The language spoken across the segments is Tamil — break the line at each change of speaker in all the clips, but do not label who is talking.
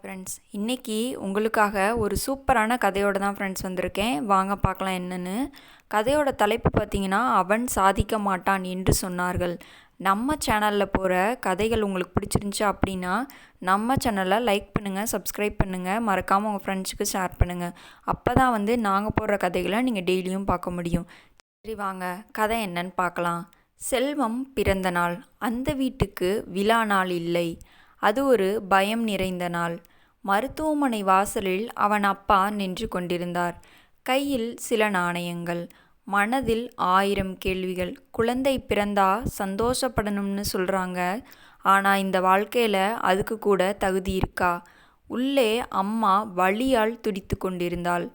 ஃப்ரெண்ட்ஸ், இன்றைக்கி உங்களுக்காக ஒரு சூப்பரான கதையோடு தான் ஃப்ரெண்ட்ஸ் வந்திருக்கேன். வாங்க பார்க்கலாம் என்னென்னு. கதையோட தலைப்பு பார்த்திங்கன்னா, அவன் சாதிக்க மாட்டான் என்று சொன்னார்கள். நம்ம சேனலில் போகிற கதைகள் உங்களுக்கு பிடிச்சிருந்துச்சு அப்படின்னா நம்ம சேனலை லைக் பண்ணுங்கள், சப்ஸ்கிரைப் பண்ணுங்கள், மறக்காமல் உங்கள் ஃப்ரெண்ட்ஸுக்கு ஷேர் பண்ணுங்கள். அப்போ தான் நாங்கள் போடுற கதைகளை நீங்கள் டெய்லியும் பார்க்க முடியும். சரி வாங்க கதை என்னன்னு பார்க்கலாம். செல்வம் பிறந்த நாள். அந்த வீட்டுக்கு விழா நாள் இல்லை. அது ஒரு பயம் நிறைந்த நாள். மருத்துவமனை வாசலில் அவன் அப்பா நின்று கொண்டிருந்தார். கையில் சில நாணயங்கள், மனதில் 1000 கேள்விகள். குழந்தை பிறந்தா சந்தோஷப்படணும்னு சொல்கிறாங்க, ஆனால் இந்த வாழ்க்கையில் அதுக்கு கூட தகுதி இருக்கா? உள்ளே அம்மா வலியால் துடித்து கொண்டிருந்தாள்.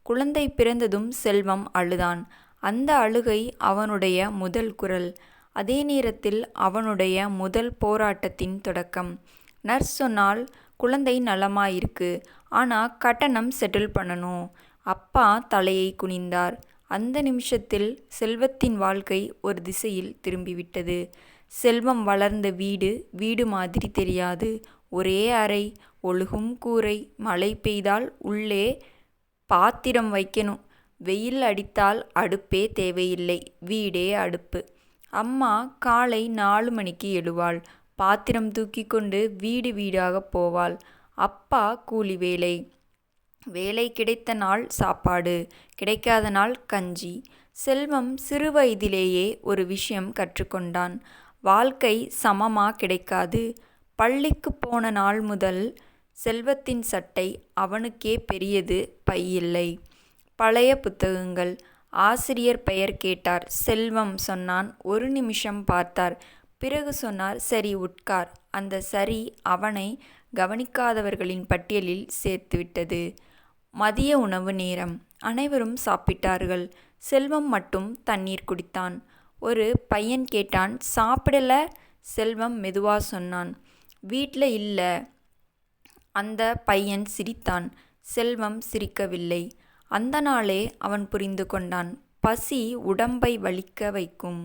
குழந்தை பிறந்ததும் செல்வம் அழுதான். அந்த அழுகை அவனுடைய முதல் குரல். அதே நேரத்தில் அவனுடைய முதல் போராட்டத்தின் தொடக்கம். நர்ஸ் சொன்னால், குழந்தை நலமாயிருக்கு, ஆனால் கட்டணம் செட்டில் பண்ணணும். அப்பா தலையை குனிந்தார். அந்த நிமிஷத்தில் செல்வத்தின் வாழ்க்கை ஒரு திசையில் திரும்பிவிட்டது. செல்வம் வளர்ந்த வீடு வீடு மாதிரி தெரியாது. ஒரே அறை, ஒழுகும் கூரை. மழை பெய்தால் உள்ளே பாத்திரம் வைக்கணும். வெயில் அடித்தால் அடுப்பே தேவையில்லை, வீடே அடுப்பு. அம்மா காலை 4 மணிக்கு எழுவாள். பாத்திரம் தூக்கி கொண்டு வீடு வீடாக போவாள். அப்பா கூலி வேலை. வேலை கிடைத்த நாள் சாப்பாடு, கிடைக்காத நாள் கஞ்சி. செல்வம் சிறு வயதிலேயே ஒரு விஷயம் கற்றுக்கொண்டான். வாழ்க்கை சமமா கிடைக்காது. பள்ளிக்கு போன நாள் முதல் செல்வத்தின் சட்டை அவனுக்கே பெரியது பையில்லை. பழைய புத்தகங்கள். ஆசிரியர் பெயர் கேட்டார். செல்வம் சொன்னான். ஒரு நிமிஷம் பார்த்தார். பிறகு சொன்னார், சரி உட்கார். அந்த சரி அவனை கவனிக்காதவர்களின் பட்டியலில் சேர்த்துவிட்டது. மதிய உணவு நேரம். அனைவரும் சாப்பிட்டார்கள். செல்வம் மட்டும் தண்ணீர் குடித்தான். ஒரு பையன் கேட்டான், சாப்பிடல? செல்வம் மெதுவா சொன்னான், வீட்டில் இல்லை. அந்த பையன் சிரித்தான். செல்வம் சிரிக்கவில்லை. அந்த நாளே அவன் புரிந்து கொண்டான், பசி உடம்பை வலிக்க வைக்கும்,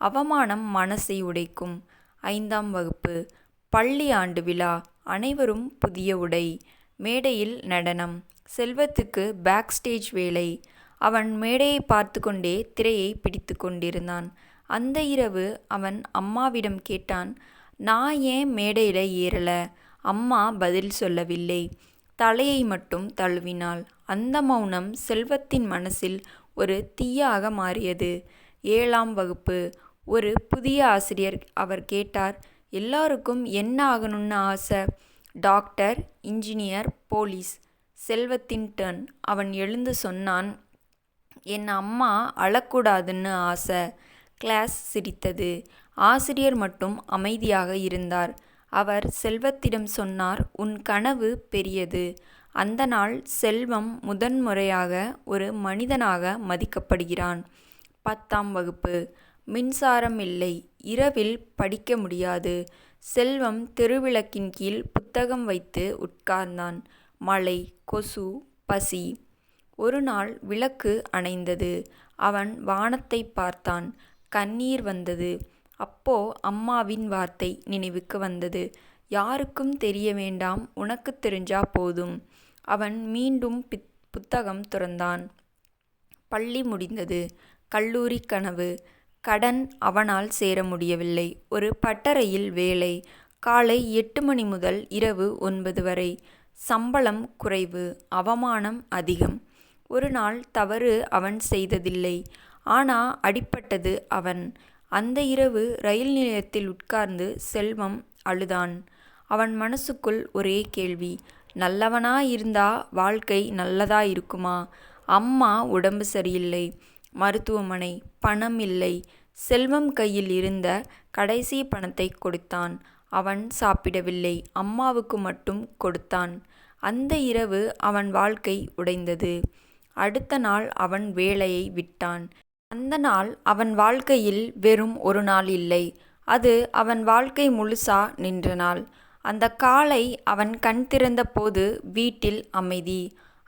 அவமானம் மனசை உடைக்கும். 5ஆம் வகுப்பு. பள்ளி ஆண்டு விழா. அனைவரும் புதிய உடை. மேடையில் நடனம். செல்வத்துக்கு பேக் ஸ்டேஜ் வேலை. அவன் மேடையை பார்த்து கொண்டே திரையை பிடித்து கொண்டிருந்தான். அந்த இரவு அவன் அம்மாவிடம் கேட்டான், நான் ஏன் மேடையில் ஏறல? அம்மா பதில் சொல்லவில்லை. தலையை மட்டும் தழுவினாள். அந்த மௌனம் செல்வத்தின் மனசில் ஒரு தீயாக மாறியது. 7ஆம் வகுப்பு. ஒரு புதிய ஆசிரியர். அவர் கேட்டார், எல்லாருக்கும் என்ன ஆகணும்னு ஆசை? Doctor, engineer, police. செல்வத்தின் டர்ன். அவன் எழுந்து சொன்னான், என் அம்மா அழக்கூடாதுன்னு ஆசை. கிளாஸ் சிரித்தது. ஆசிரியர் மட்டும் அமைதியாக இருந்தார். அவர் செல்வத்திடம் சொன்னார், உன் கனவு பெரியது. அந்த நாள் செல்வம் முதன்முறையாக ஒரு மனிதனாக மதிக்கப்படுகிறான். 10ஆம் வகுப்பு. மின்சாரம் இல்லை. இரவில் படிக்க முடியாது. செல்வம் தெருவிளக்கின் கீழ் புத்தகம் வைத்து உட்கார்ந்தான். மழை, கொசு, பசி. ஒரு நாள் விளக்கு அணைந்தது. அவன் வானத்தை பார்த்தான். கண்ணீர் வந்தது. அப்போ அம்மாவின் வார்த்தை நினைவுக்கு வந்தது, யாருக்கும் தெரிய வேண்டாம், உனக்கு தெரிஞ்சா போதும். அவன் மீண்டும் புத்தகம் துறந்தான். பள்ளி முடிந்தது. கல்லூரி கனவு. கடன் அவனால் சேர முடியவில்லை. ஒரு பட்டறையில் வேலை. காலை 8 மணி முதல் இரவு 9 வரை. சம்பளம் குறைவு, அவமானம் அதிகம். ஒரு நாள் தவறு அவன் செய்ததில்லை, ஆனால் அடிபட்டது அவன். அந்த இரவு ரயில் நிலையத்தில் உட்கார்ந்து செல்வம் அழுதான். அவன் மனசுக்குள் ஒரே கேள்வி, நல்லவனா இருந்தா வாழ்க்கை நல்லதா இருக்குமா? அம்மா உடம்பு சரியில்லை. மருத்துவமனை. பணம் இல்லை. செல்வம் கையில் இருந்த கடைசி பணத்தை கொடுத்தான். அவன் சாப்பிடவில்லை. அம்மாவுக்கு மட்டும் கொடுத்தான். அந்த இரவு அவன் வாழ்க்கை உடைந்தது. அடுத்த நாள் அவன் வேலையை விட்டான். அந்த நாள் அவன் வாழ்க்கையில் வெறும் ஒரு நாள் இல்லை, அது அவன் வாழ்க்கை முழுசா நின்ற நாள். அந்த காலை அவன் கண் திறந்த போது வீட்டில் அமைதி.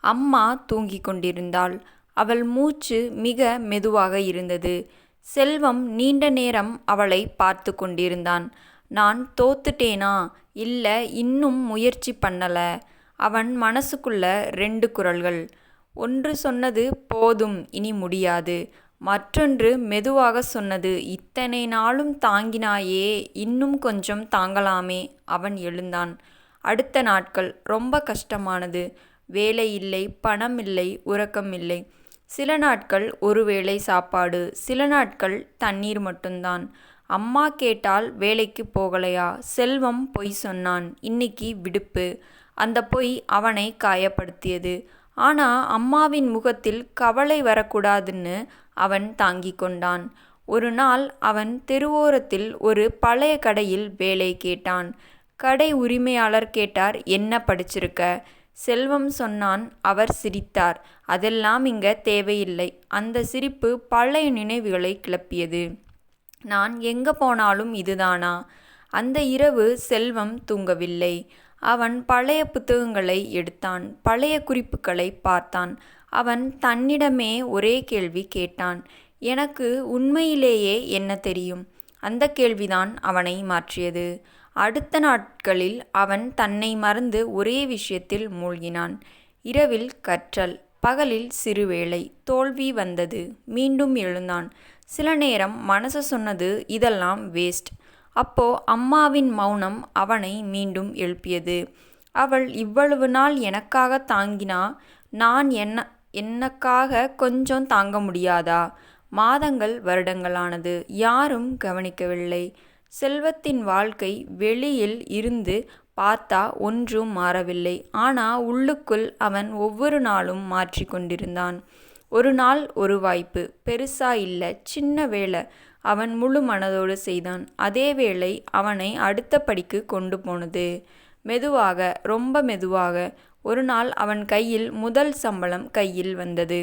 அம்மா தூங்கிக் கொண்டிருந்தாள். அவள் மூச்சு மிக மெதுவாக இருந்தது. செல்வம் நீண்ட நேரம் அவளை பார்த்து கொண்டிருந்தான். நான் தோத்துட்டேனா இல்லை இன்னும் முயற்சி பண்ணல? அவன் மனசுக்குள்ள 2 குரல்கள். ஒன்று சொன்னது போதும் இனி முடியாது. மற்றொன்று மெதுவாக சொன்னது இத்தனை நாளும் தாங்கினாயே இன்னும் கொஞ்சம் தாங்கலாமே. அவன் எழுந்தான். அடுத்த நாட்கள் ரொம்ப கஷ்டமானது. வேலை இல்லை, பணம் இல்லை, உறக்கம் இல்லை. சில நாட்கள் ஒரு வேளை சாப்பாடு, சில நாட்கள் தண்ணீர் மட்டும்தான். அம்மா கேட்டால் வேலைக்கு போகலையா? செல்வம் பொய் சொன்னான். இன்னைக்கு விடுப்பு. அந்த பொய் அவனை காயப்படுத்தியது. ஆனா அம்மாவின் முகத்தில் கவலை வரக்கூடாதுன்னு அவன் தாங்கிக் கொண்டான். ஒரு நாள் அவன் தெருவோரத்தில் ஒரு பழைய கடையில் வேலை கேட்டான். கடை உரிமையாளர் கேட்டார், என்ன படிச்சிருக்க? செல்வம் சொன்னான். அவர் சிரித்தார். அதெல்லாம் இங்க தேவையில்லை. அந்த சிரிப்பு பழைய நினைவுகளை கிளப்பியது. நான் எங்க போனாலும் இதுதானா? அந்த இரவு செல்வம் தூங்கவில்லை. அவன் பழைய புத்தகங்களை எடுத்தான். பழைய குறிப்புகளை பார்த்தான். அவன் தன்னிடமே ஒரே கேள்வி கேட்டான். எனக்கு உண்மையிலேயே என்ன தெரியும்? அந்த கேள்விதான் அவனை மாற்றியது. அடுத்த நாட்களில் அவன் தன்னை மறந்து ஒரே விஷயத்தில் மூழ்கினான். இரவில் கற்றல், பகலில் சிறு வேலை. தோல்வி வந்தது. மீண்டும் எழுந்தான். சில நேரம் மனசு சொன்னது இதெல்லாம் வேஸ்ட். அப்போ அம்மாவின் மௌனம் அவனை மீண்டும் எழுப்பியது. அவள் இவ்வளவு நாள் எனக்காக தாங்கினா, நான் எனக்காக கொஞ்சம் தாங்க முடியாதா? மாதங்கள் வருடங்களானது. யாரும் கவனிக்கவில்லை. செல்வத்தின் வாழ்க்கை வெளியில் இருந்து பார்த்தா ஒன்றும் மாறவில்லை. ஆனா உள்ளுக்குள் அவன் ஒவ்வொரு நாளும் மாற்றிக்கொண்டிருந்தான். ஒரு நாள் ஒரு வாய்ப்பு. பெருசா இல்ல, சின்ன வேலை. அவன் முழு மனதோடு செய்தான். அதே வேளை அவனை அடுத்த படிக்கு கொண்டு போனது. மெதுவாக, ரொம்ப மெதுவாக. ஒரு நாள் அவன் கையில் முதல் சம்பளம் கையில் வந்தது.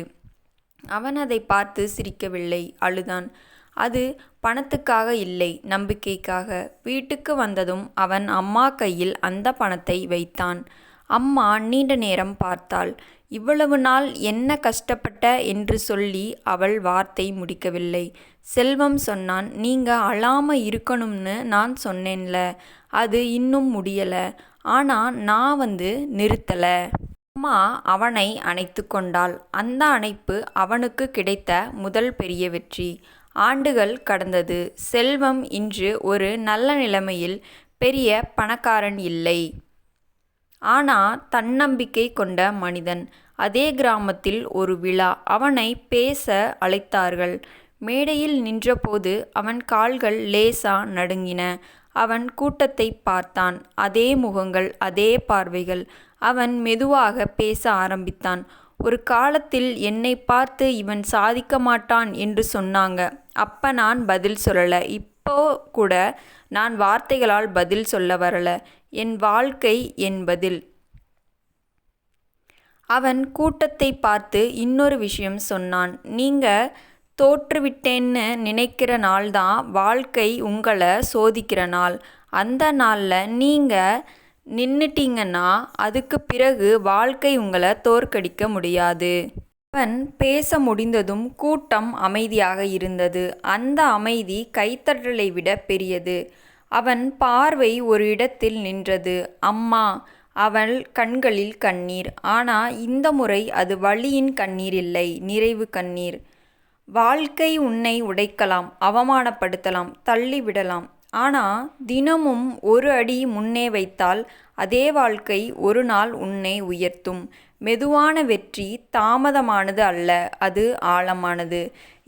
அவன் அதை பார்த்து சிரிக்கவில்லை, அழுதான். அது பணத்துக்காக இல்லை, நம்பிக்கைக்காக. வீட்டுக்கு வந்ததும் அவன் அம்மா கையில் அந்த பணத்தை வைத்தான். அம்மா நீண்ட நேரம் பார்த்தாள். இவ்வளவு நாள் என்ன கஷ்டப்பட்ட என்று சொல்லி அவள் வார்த்தை முடிக்கவில்லை. செல்வம் சொன்னான், நீங்க அழாம இருக்கணும்னு நான் சொன்னேன்ல, அது இன்னும் முடியல. ஆனா நான் நிறுத்தல. அம்மா அவனை அணைத்து கொண்டாள். அந்த அணைப்பு அவனுக்கு கிடைத்த முதல் பெரிய வெற்றி. ஆண்டுகள் கடந்தது. செல்வம் இன்று ஒரு நல்ல நிலைமையில் பெரிய பணக்காரன் இல்லை. ஆனா தன்னம்பிக்கை கொண்ட மனிதன். அதே கிராமத்தில் ஒரு விழா. அவனை பேச அழைத்தார்கள். மேடையில் நின்றபோது அவன் கால்கள் லேசா நடுங்கின. அவன் கூட்டத்தை பார்த்தான். அதே முகங்கள், அதே பார்வைகள். அவன் மெதுவாக பேச ஆரம்பித்தான். ஒரு காலத்தில் என்னை பார்த்து இவன் சாதிக்க மாட்டான் என்று சொன்னாங்க. அப்ப நான் பதில் சொல்லல. இப்போ கூட நான் வார்த்தைகளால் பதில் சொல்ல வரல. என் வாழ்க்கை, என் பதில். அவன் கூட்டத்தை பார்த்து இன்னொரு விஷயம் சொன்னான். நீங்க தோற்றுவிட்டேன்னு நினைக்கிற நாள் தான் வாழ்க்கை உங்களை சோதிக்கிற நாள். அந்த நாளில் நீங்க நின்னுட்டீங்கன்னா அதுக்கு பிறகு வாழ்க்கை உங்களை தோற்கடிக்க முடியாது. அவன் பேச முடிந்ததும் கூட்டம் அமைதியாக இருந்தது. அந்த அமைதி கைத்தட்டலை விட பெரியது. அவன் பார்வை ஒரு இடத்தில் நின்றது. அம்மா. அவள் கண்களில் கண்ணீர். ஆனா இந்த முறை அது வலியின் கண்ணீர் இல்லை, நிறைவு கண்ணீர். வாழ்க்கை உன்னை உடைக்கலாம், அவமானப்படுத்தலாம், தள்ளிவிடலாம். ஆனா தினமும் ஒரு அடி முன்னே வைத்தால் அதே வாழ்க்கை ஒரு நாள் உன்னை உயர்த்தும். மெதுவான வெற்றி தாமதமானது அல்ல, அது ஆழமானது.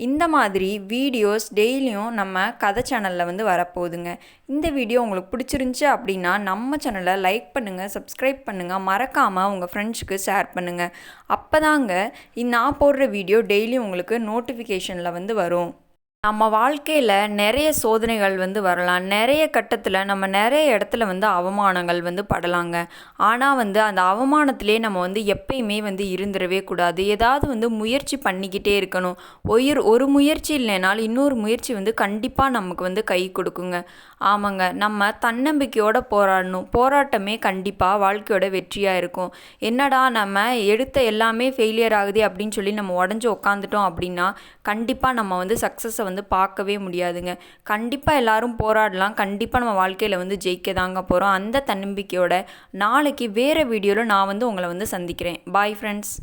இந்த மாதிரி வீடியோஸ் டெய்லியும் நம்ம கதை சேனலில் வரப்போகுதுங்க. இந்த வீடியோ உங்களுக்கு பிடிச்சிருந்துச்சி அப்படின்னா நம்ம சேனலை லைக் பண்ணுங்கள், சப்ஸ்கிரைப் பண்ணுங்கள், மறக்காமல் உங்கள் ஃப்ரெண்ட்ஸுக்கு ஷேர் பண்ணுங்கள். அப்போ தாங்க நான் போடுற வீடியோ டெய்லியும் உங்களுக்கு நோட்டிஃபிகேஷனில் வரும். நம்ம வாழ்க்கையில் நிறைய சோதனைகள் வரலாம். நிறைய கட்டத்தில் நம்ம நிறைய இடத்துல அவமானங்கள் படலாங்க. ஆனால் அந்த அவமானத்திலே நம்ம எப்பயுமே இருந்துடவே கூடாது. ஏதாவது முயற்சி பண்ணிக்கிட்டே இருக்கணும். ஒரு முயற்சி இல்லைனாலும் இன்னொரு முயற்சி கண்டிப்பாக நமக்கு கை கொடுக்குங்க. ஆமாங்க, நம்ம தன்னம்பிக்கையோடு போராடணும். போராட்டமே கண்டிப்பாக வாழ்க்கையோட வெற்றியாக இருக்கும். என்னடா நம்ம எடுத்த எல்லாமே ஃபெயிலியர் ஆகுது அப்படின்னு சொல்லி நம்ம உடஞ்சி உக்காந்துட்டோம் அப்படின்னா கண்டிப்பாக நம்ம சக்ஸஸை வந்து பார்க்கவே முடியாதுங்க. கண்டிப்பாக எல்லாரும் போராடலாம். கண்டிப்பாக நம்ம வாழ்க்கையில் வந்து ஜெயிக்க தாங்க போகிறோம். அந்த தன்னம்பிக்கையோட நாளைக்கு வேறு வீடியோவில் நான் வந்து உங்களை வந்து சந்திக்கிறேன். Bye friends.